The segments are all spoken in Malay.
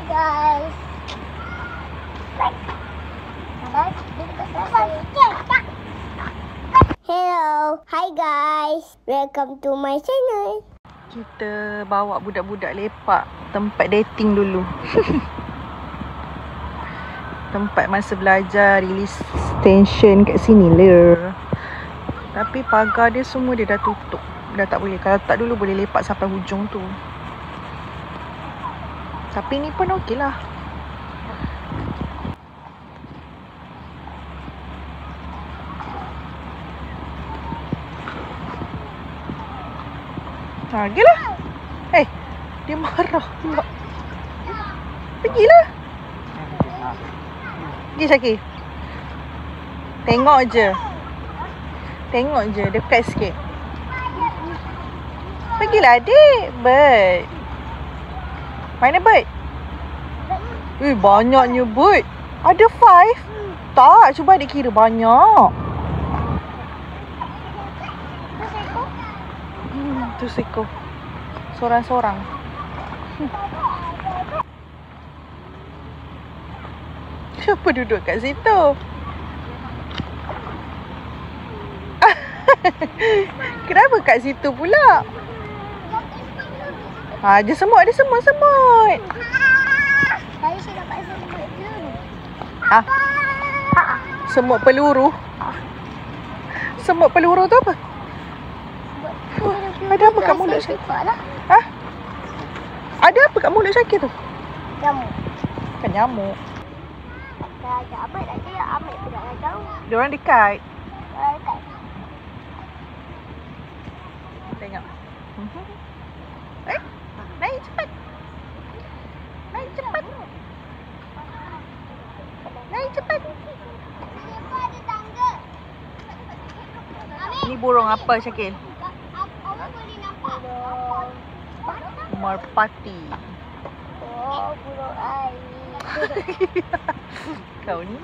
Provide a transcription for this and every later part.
guys. Hello, hi guys. Welcome to my channel. Kita bawa budak-budak lepak tempat dating dulu. Tempat masa belajar, release tension kat sini lah. Tapi pagar dia semua dia dah tutup. Dah tak boleh. Kalau tak dulu boleh lepak sampai hujung tu. Tapi ni pun okey lah. Pergilah. Dia marah pula. Pergilah. Pergi Syakir. Tengok je. Dekat sikit. Pergilah adik. Bird. Mana bird? Banyaknya bird. Ada 5? Tak, cuba adik kira banyak. Tu seekor. Sorang-sorang. Siapa duduk kat situ? Kenapa kat situ pula? Ada semut. Tadi saya dapat semut peluru. Semut peluru? Semut peluru tu apa? Ada apa kat mulut Syakir? Ada apa kat mulut Syakir tu? Nyamuk. Bukan nyamuk. Dah ada apa nak dia ambil pula dah jauh. Diorang dekat. Dekat. Tengok. Naik cepat. Ada tangga. Ni burung apa Syakir? Awak boleh nampak. Merpati. Oh, burung air. Kau ni.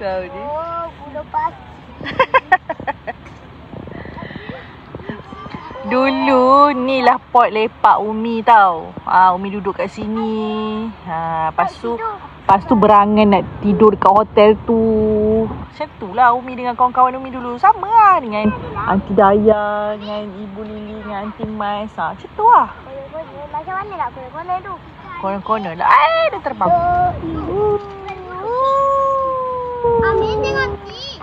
Oh, burung pati. Dulu ni lah pot lepak Umi tau. Umi duduk kat sini. Lepas tu berangan nak tidur dekat hotel tu. Macam tu lah Umi dengan kawan-kawan Umi dulu. Sama lah dengan Aunty Daya, dengan Ibu Lily, dengan Aunty Mas. Macam tu lah. Macam mana nak konek-konek tu? Konek-konek lah. Dah terbang. Amin tengok ni.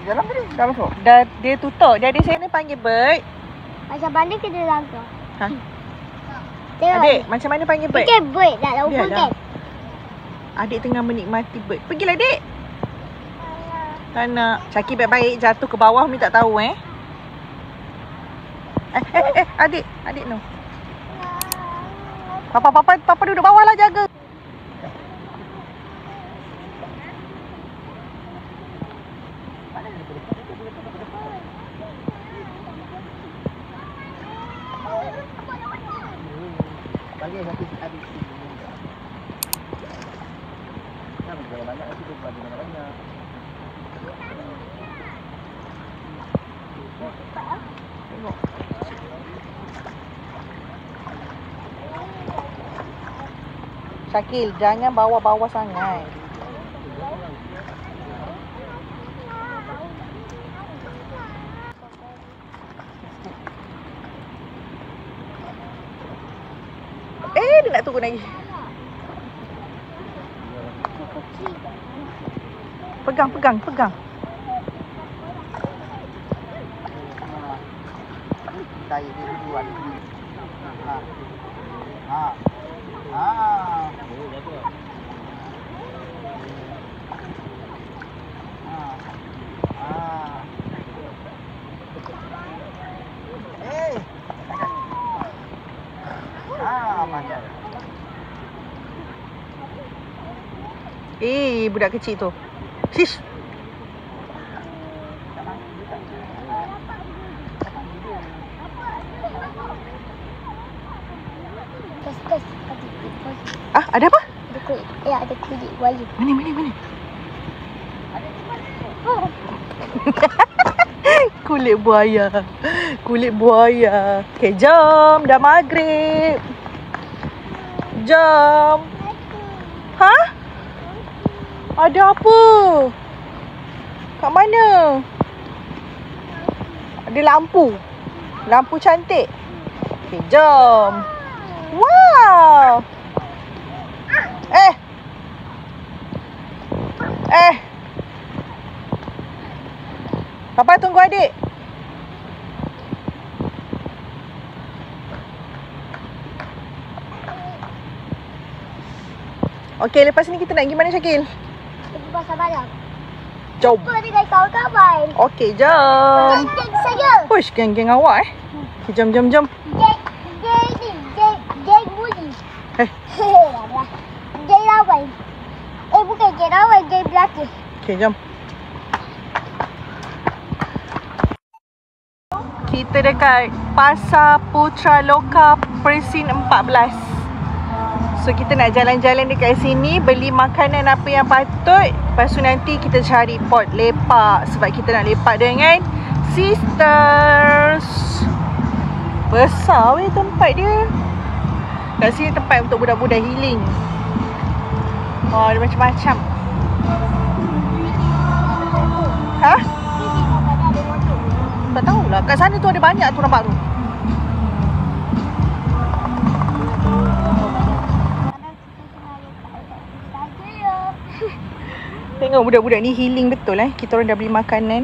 Dalam tu? Dah dia tutup. Jadi saya ni panggil bird. Macam mana kita langkah? Tengok. Adik, macam mana panggil bird? Kita bird nak lupa kan? Adik tengah menikmati bird. Pergilah adik. Tak nak. Syakir baik-baik jatuh ke bawah Umi tak tahu adik no. Papa duduk bawah lah jaga. Syakir, jangan bawa-bawa sangat. Dia nak turun lagi. Pegang. Tahi dia dulu ada ni. Budak kecil tu. Shish. Kes. Ah, ada apa? Ada kulit. Ada kulit buaya. Mana? Kulit buaya. Okay, jom. Dah maghrib. Jom. Ha? Ada apa? Kat mana? Ada lampu. Lampu cantik. Okay, jom. Wow. Papa tunggu adik. Okey, lepas ni kita nak pergi mana, Syakil? Pergi pasar malam. Jom. Jumpa dengan kawan-kawan. Okey, jom. Geng saya. Push, geng-geng awak Okay, jom. Geng buli. Alah. Geng lawan. Bukan geng lawan, geng belakang. Okey, jom. Kita dekat Pasar Putra Loka Presin 14. So kita nak jalan-jalan dekat sini, beli makanan apa yang patut. Lepas tu nanti kita cari pot lepak sebab kita nak lepak dengan sisters. Besar weh tempat dia. Kat sini tempat untuk budak-budak healing. Oh, ada macam-macam. Ha? Tak tahulah. Kat sana tu ada banyak tu nampak tu. Tengok budak-budak ni healing betul Kita orang dah beli makanan.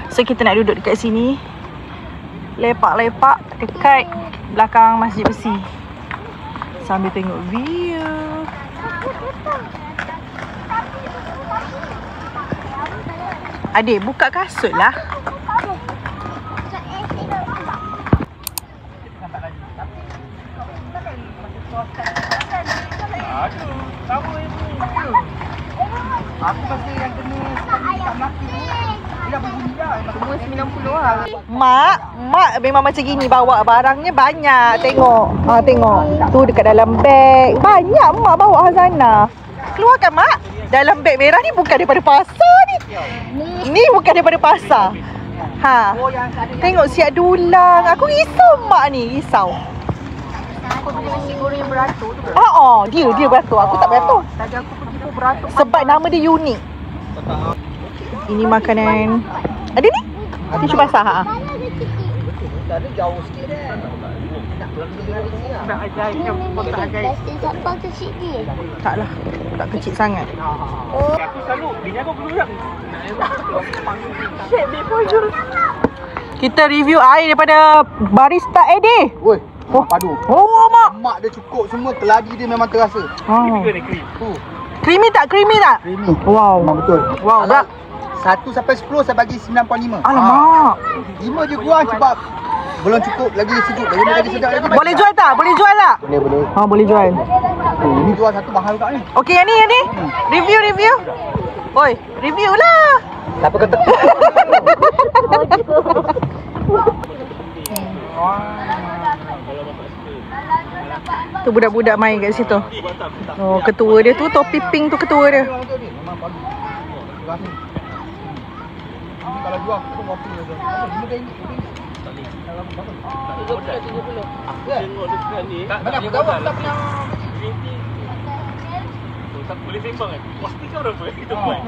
So kita nak duduk dekat sini. Lepak-lepak dekat belakang Masjid Besi. Sambil tengok view. Adik, buka kasut lah. Aku masih yang jenis tak mati tu. Dia dah berbunyi dah. Semua 90 lah. Mak memang macam gini bawa barangnya banyak. Tengok. Tengok. Tu dekat dalam beg. Banyak mak bawa Hazana. Keluarkan mak. Dalam beg merah ni bukan daripada pasar ni. Ni bukan daripada pasar. Tengok siap dulang. Aku risau mak ni. Risau. Aku beli nasi goreng beratur tu. Dia beratur. Aku tak beratur. Tadi aku pergi pun beratur. Sebab nama dia unik. Ini makanan. Ada ni? Tisu basah. Ada jauh sikit dah. Tak ajaib. Tak ajaib. Siapa kecil dia? Taklah. Tak kecil sangat. Aku selalu bini aku keluar. Kita review air daripada barista Eddie. Woi, padu. Mak. Mak dia cukup semua, keladi dia memang terasa. Creamy tak? Creamy. Wow. Memang betul. Wow, Alah, 1 sampai 10 saya bagi 9.5. Alamak. 5 je kurang sebab belum cukup, lagi sejuk. Lagi sedap lagi. Boleh jual tak? Boleh. Boleh jual. Ini jual satu mahal tak ni? Okey, yang ni. Review. Oi, review lah. Siapa kata? Tu budak-budak main kat situ. Oh, ketua dia tu, topi pink tu ketua dia. Kalau jual aku kopi je. Aku tengok dekat ni. Tak tahu tak punya green tea. Tak boleh sembang kan? Pasti kau berapa kita buat.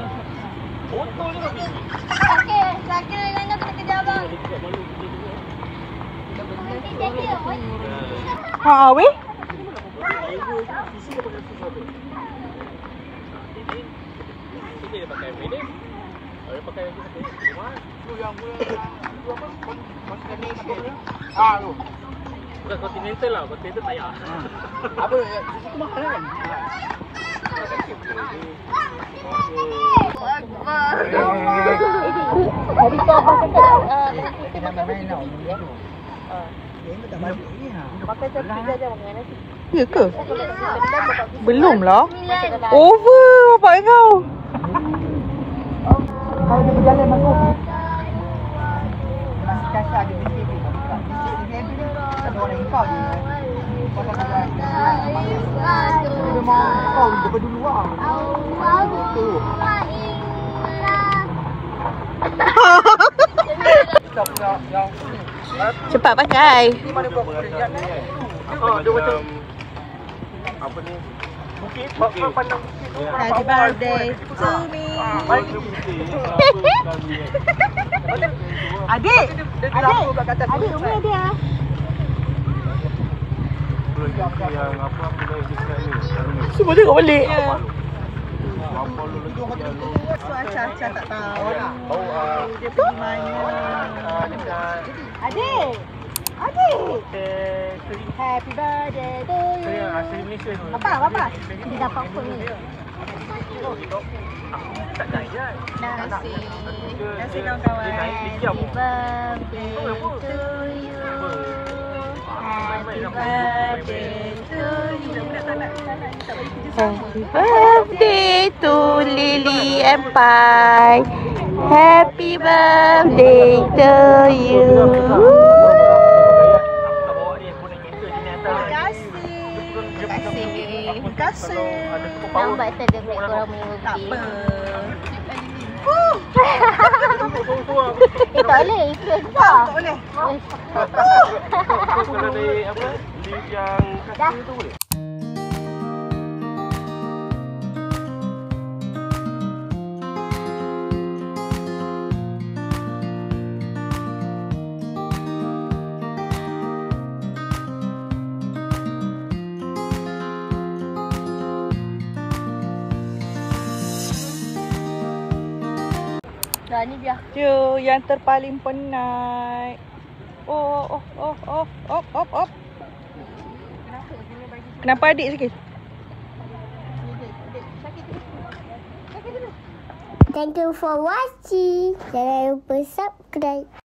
Botol ni berapa? Sakit dengan nak kena kerja abang. Weh. Ini dia pakai ini. Dia pakai lagi satu. Tu yang apa? Masakan ni tu. Tu. Bukan continental lah, continental tak payah. Apa? Itu mahal kan? Hari tu abang cakap kita main nak. Dia tak balik ni ha. Pakai cantik saja makan nasi. Ya ke? Belum lah. Over bapak kau. Kalau dia berjalan masuk masih kasar ada bisik ni. Bisik ni ada orang yang kau je. Kau tak ada. Dia memang kau daripada dulu lah. Cepat pakai. Ni mana buat dia macam apa ni? Bukit, pandang bukit. Happy birthday to me. Adik. Adik umur dia. Yang apa dah dekat ni. Semua tengok balik. So Aca tak tahu lah. Dia pergi mana. Adik. Happy birthday to you. Saya asli Malaysia tu. Apa? Dia dapat phone ni. Tak kaya. Nasi kawan-kawan. Dia naik tiga pun. Birthday to you. Happy birthday to you. Happy birthday to Lily and Pai. Happy birthday to you. Terima kasih. Lambat celebrate korang punya Tak birthday. apa. Tak boleh, ikut kau. Tak boleh. Kalau dari apa? Lift yang kaki tu boleh? Dah ni biar. Dia yang terpaling penat. Oh. Kenapa adik sikit? Thank you for watching. Jangan lupa subscribe.